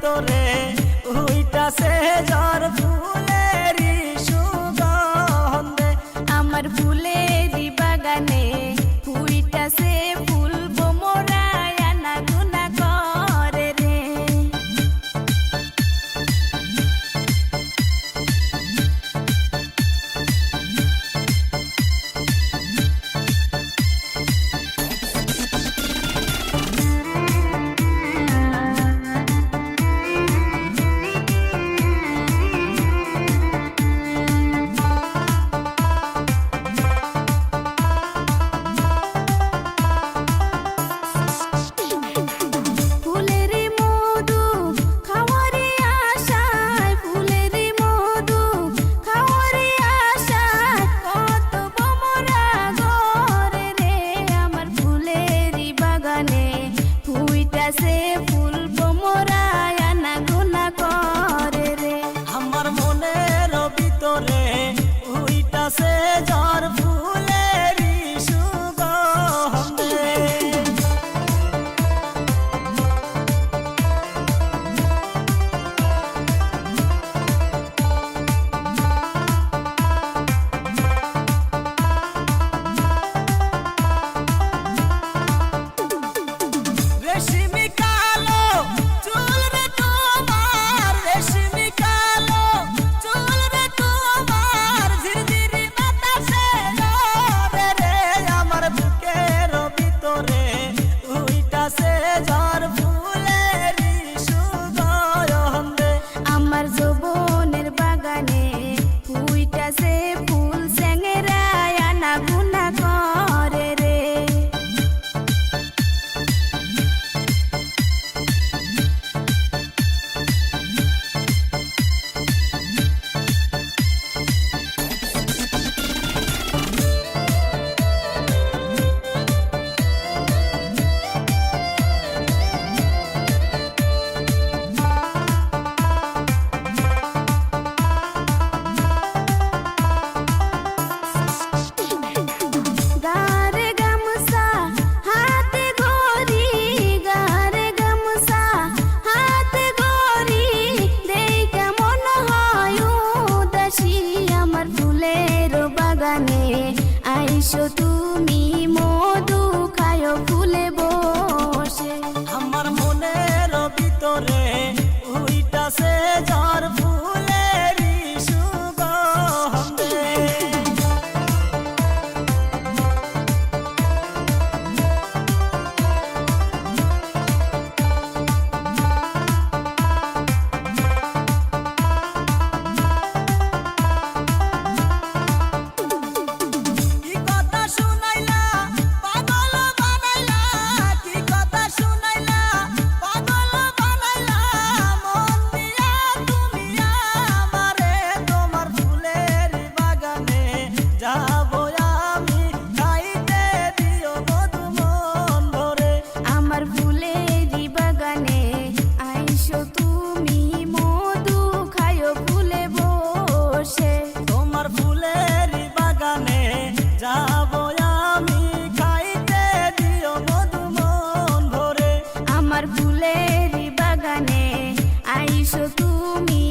ভিতরে উইটাছে ঝড় ফুলেরই সুগন্ধে। আমার ফুলেরই বাগানে উইটাছে ফুল ভোমরায় আনাগোনা করে রে। ফুল ভোমরায় আনাগোনা করে রে। আমার মনের ভিতরে উইটাছে ঝড় ফুলেরই সুগন্ধে। রেশমি কালো চুল রে তোমার, রেশমি কালো চুল রে তোমার, ঝিরঝিরি বাতাসে লড়ে রে। আমার বুকের ভিতরে উইটাছে ঝড় ফুলেরই সুগন্ধে। আমার যৌবনের বাগানে উইটাছে ফুল স্যাংরায় আনাগোনা করে রে। আইসো তুমি মধু খায়ো ফুলে বসে। আমার মনের ভিতরে উইটাছে ঝড় ফুলেরই সুগন্ধে। যাবো আমি খাইতে দিও মধু মন ভরে। আমার ফুলেরই বাগানে আইসো তুমি।